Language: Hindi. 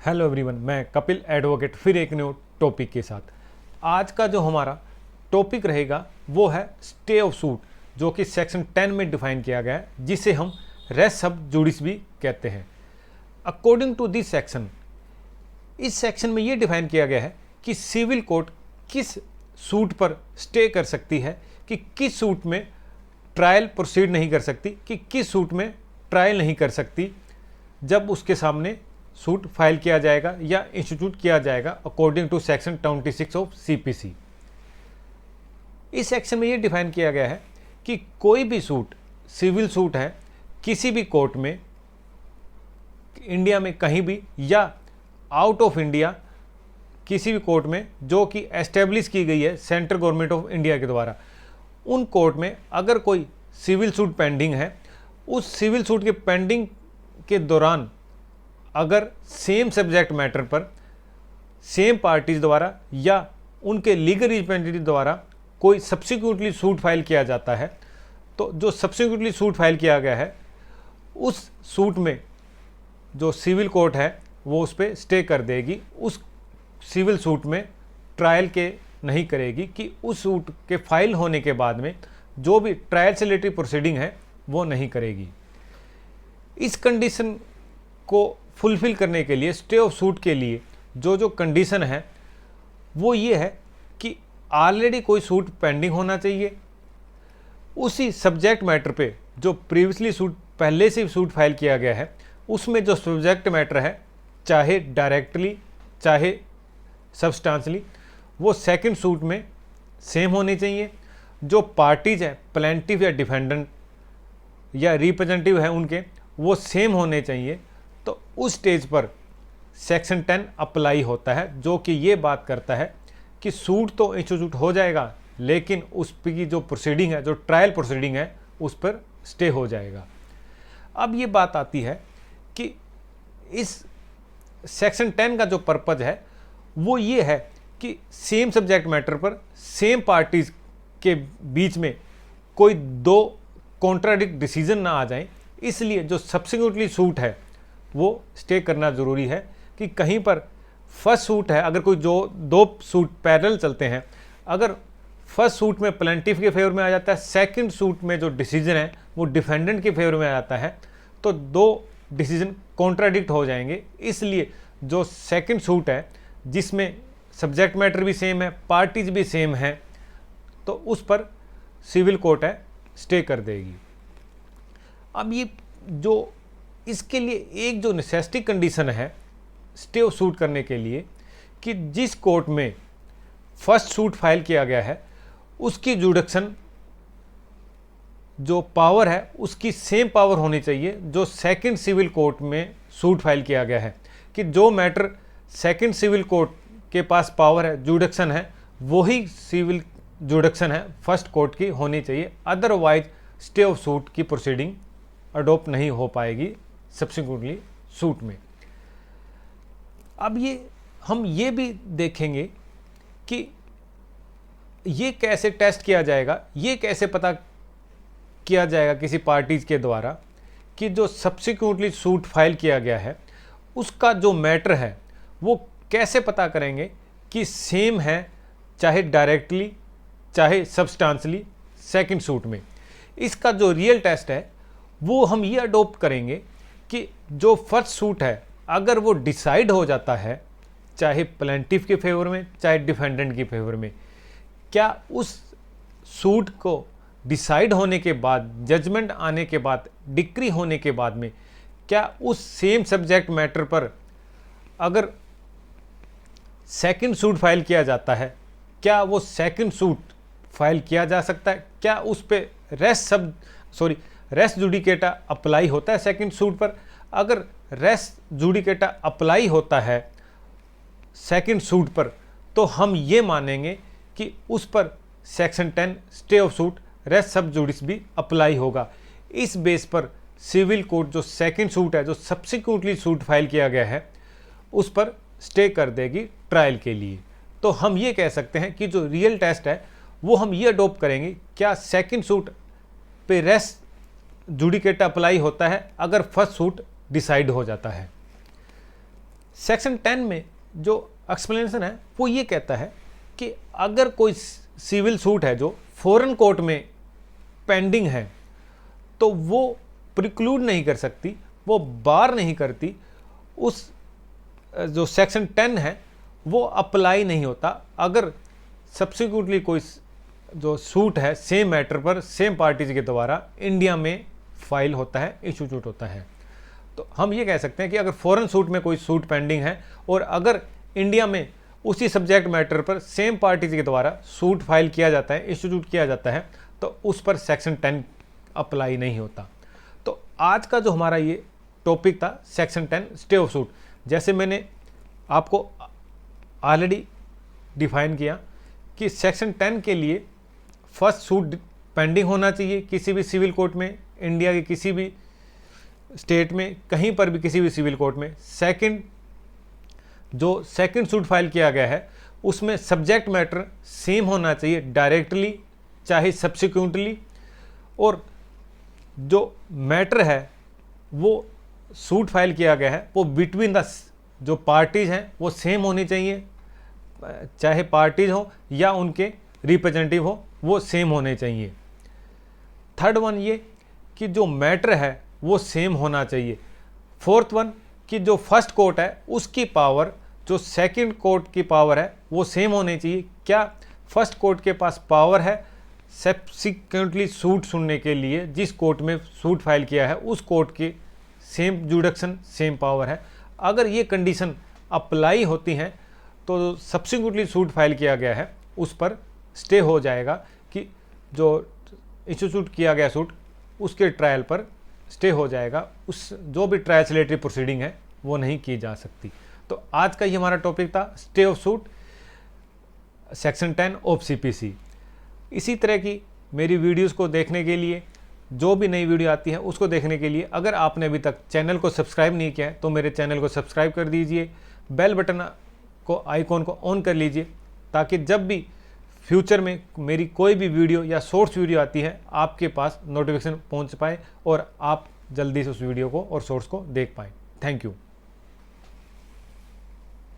हेलो एवरीवन, मैं कपिल एडवोकेट फिर एक न्यू टॉपिक के साथ। आज का जो हमारा टॉपिक रहेगा वो है स्टे ऑफ सूट, जो कि सेक्शन 10 में डिफाइन किया गया है, जिसे हम रेस सब जुडिस भी कहते हैं। अकॉर्डिंग टू दिस सेक्शन, इस सेक्शन में ये डिफाइन किया गया है कि सिविल कोर्ट किस सूट पर स्टे कर सकती है, कि किस सूट में ट्रायल प्रोसीड नहीं कर सकती, कि किस सूट में ट्रायल नहीं कर सकती जब उसके सामने सूट फाइल किया जाएगा या इंस्टीट्यूट किया जाएगा according to section 26 of CPC. इस सेक्शन में ये डिफाइन किया गया है कि कोई भी सूट, सिविल सूट है किसी भी कोर्ट में, इंडिया में कहीं भी या आउट ऑफ इंडिया किसी भी कोर्ट में जो कि एस्टेब्लिश की गई है सेंट्रल गवर्नमेंट ऑफ इंडिया के द्वारा, उन कोर्ट में अगर कोई सिविल सूट पेंडिंग है, उस सिविल सूट के पेंडिंग के दौरान अगर सेम सब्जेक्ट मैटर पर सेम पार्टीज द्वारा या उनके लीगल रिप्रेजेंटेटिव द्वारा कोई सब्सिक्वेंटली सूट फाइल किया जाता है, तो जो सब्सिक्वेंटली सूट फाइल किया गया है उस सूट में जो सिविल कोर्ट है वो उस पर स्टे कर देगी, उस सिविल सूट में ट्रायल के नहीं करेगी, कि उस सूट के फाइल होने के बाद में जो भी ट्रायल से रिलेटेड प्रोसीडिंग है वो नहीं करेगी। इस कंडीशन को फुलफिल करने के लिए, स्टे ऑफ सूट के लिए जो कंडीशन है वो ये है कि ऑलरेडी कोई सूट पेंडिंग होना चाहिए, उसी सब्जेक्ट मैटर पे जो प्रीवियसली सूट पहले से सूट फाइल किया गया है उसमें जो सब्जेक्ट मैटर है, चाहे डायरेक्टली चाहे सब्सटेंशियली, वो सेकंड सूट में सेम होनी चाहिए। जो पार्टीज है, प्लेंटिफ या डिफेंडेंट या रिप्रेजेंटेटिव है उनके, वो सेम होने चाहिए। तो उस स्टेज पर सेक्शन 10 अप्लाई होता है, जो कि ये बात करता है कि सूट तो इंस्टीट्यूट हो जाएगा लेकिन उस की जो प्रोसीडिंग है, जो ट्रायल प्रोसीडिंग है, उस पर स्टे हो जाएगा। अब ये बात आती है कि इस सेक्शन 10 का जो पर्पज है वो ये है कि सेम सब्जेक्ट मैटर पर सेम पार्टीज के बीच में कोई दो कॉन्ट्राडिक्ट डिसीजन ना आ जाए, इसलिए जो सब्सिक्वेंटली सूट है वो स्टे करना ज़रूरी है। कि कहीं पर फर्स्ट सूट है, अगर कोई जो दो सूट पैरेलल चलते हैं, अगर फर्स्ट सूट में प्लेंटिफ के फेवर में आ जाता है, सेकंड सूट में जो डिसीजन है वो डिफेंडेंट के फेवर में आ जाता है, तो दो डिसीजन कॉन्ट्राडिक्ट हो जाएंगे। इसलिए जो सेकंड सूट है जिसमें सब्जेक्ट मैटर भी सेम है, पार्टीज भी सेम है, तो उस पर सिविल कोर्ट है स्टे कर देगी। अब ये जो इसके लिए एक जो नेसेसिटी कंडीशन है स्टे ऑफ सूट करने के लिए, कि जिस कोर्ट में फर्स्ट सूट फाइल किया गया है उसकी जुडिक्शन जो पावर है उसकी सेम पावर होनी चाहिए जो सेकंड सिविल कोर्ट में सूट फाइल किया गया है। कि जो मैटर सेकंड सिविल कोर्ट के पास पावर है, जुडिक्शन है, वही सिविल जुडिक्शन है फर्स्ट कोर्ट की होनी चाहिए, अदरवाइज स्टे ऑफ सूट की प्रोसीडिंग अडोप्ट नहीं हो पाएगी सब्सिक्वेंटली सूट में। अब हम ये भी देखेंगे कि ये कैसे टेस्ट किया जाएगा, ये कैसे पता किया जाएगा किसी पार्टीज के द्वारा कि जो सब्सिक्वेंटली सूट फाइल किया गया है उसका जो मैटर है वो कैसे पता करेंगे कि सेम है, चाहे डायरेक्टली चाहे सब्सटेंशियली सेकंड सूट में। इसका जो रियल टेस्ट है वो हम ये अडोप्ट करेंगे कि जो फर्स्ट सूट है अगर वो डिसाइड हो जाता है, चाहे प्लेंटिफ के फेवर में चाहे डिफेंडेंट के फेवर में, क्या उस सूट को डिसाइड होने के बाद, जजमेंट आने के बाद, डिक्री होने के बाद में, क्या उस सेम सब्जेक्ट मैटर पर अगर सेकंड सूट फाइल किया जाता है, क्या वो सेकंड सूट फाइल किया जा सकता है, क्या उस पर रेस जुडिकेटा अप्लाई होता है सेकंड सूट पर। अगर रेस जुडिकेटा अप्लाई होता है सेकंड सूट पर, तो हम ये मानेंगे कि उस पर section 10 stay of suit res sub judice भी अप्लाई होगा। इस बेस पर सिविल कोर्ट जो सेकंड सूट है, जो सब्सिक्वेंटली सूट फाइल किया गया है, उस पर स्टे कर देगी ट्रायल के लिए। तो हम ये कह सकते हैं कि जो रियल टेस्ट है वो हम ये अडोप्ट करेंगे, क्या सेकंड सूट पे रेस जुडिकेटा अप्लाई होता है अगर फर्स्ट सूट डिसाइड हो जाता है। सेक्शन 10 में जो एक्सप्लेनेशन है वो ये कहता है कि अगर कोई सिविल सूट है जो फॉरेन कोर्ट में पेंडिंग है तो वो प्रिक्लूड नहीं कर सकती, वो बार नहीं करती, उस जो सेक्शन 10 है वो अप्लाई नहीं होता अगर सब्सिक्वेंटली कोई जो सूट है सेम मैटर पर सेम पार्टीज के द्वारा इंडिया में फाइल होता है, इंस्टीट्यूट होता है। तो हम ये कह सकते हैं कि अगर फॉरेन सूट में कोई सूट पेंडिंग है और अगर इंडिया में उसी सब्जेक्ट मैटर पर सेम पार्टीज के द्वारा सूट फाइल किया जाता है, इंस्टीट्यूट किया जाता है, तो उस पर सेक्शन 10 अप्लाई नहीं होता। तो आज का जो हमारा ये टॉपिक था सेक्शन 10 स्टे ऑफ सूट, जैसे मैंने आपको ऑलरेडी डिफाइन किया कि सेक्शन 10 के लिए फर्स्ट सूट पेंडिंग होना चाहिए किसी भी सिविल कोर्ट में, इंडिया के किसी भी स्टेट में, कहीं पर भी किसी भी सिविल कोर्ट में। सेकंड, जो सेकंड सूट फाइल किया गया है उसमें सब्जेक्ट मैटर सेम होना चाहिए डायरेक्टली चाहे सब्सिक्वेंटली, और जो मैटर है वो सूट फाइल किया गया है वो बिटवीन द जो पार्टीज हैं वो सेम होनी चाहिए, चाहे पार्टीज हो या उनके रिप्रेजेंटेटिव हो वो सेम होने चाहिए। थर्ड वन ये कि जो मैटर है वो सेम होना चाहिए। फोर्थ वन कि जो फर्स्ट कोर्ट है उसकी पावर जो सेकंड कोर्ट की पावर है वो सेम होनी चाहिए। क्या फर्स्ट कोर्ट के पास पावर है सब्सिक्वेंटली सूट सुनने के लिए, जिस कोर्ट में सूट फाइल किया है उस कोर्ट के सेम जुडिक्शन सेम पावर है। अगर ये कंडीशन अप्लाई होती हैं तो सब्सिक्वेंटली सूट फाइल किया गया है उस पर स्टे हो जाएगा कि जो इंस्टीट्यूट किया गया सूट उसके ट्रायल पर स्टे हो जाएगा, उस जो भी ट्रायल्सलेटरी प्रोसीडिंग है वो नहीं की जा सकती। तो आज का ये हमारा टॉपिक था stay of suit section 10 of CPC। इसी तरह की मेरी वीडियोस को देखने के लिए, जो भी नई वीडियो आती है उसको देखने के लिए अगर आपने अभी तक चैनल को सब्सक्राइब नहीं किया है तो मेरे चैनल को सब्सक्राइब कर दीजिए, बेल बटन को आइकॉन को ऑन कर लीजिए ताकि जब भी फ्यूचर में मेरी कोई भी वीडियो या शॉर्ट्स वीडियो आती है आपके पास नोटिफिकेशन पहुंच पाए और आप जल्दी से उस वीडियो को और शॉर्ट्स को देख पाएँ। Thank you.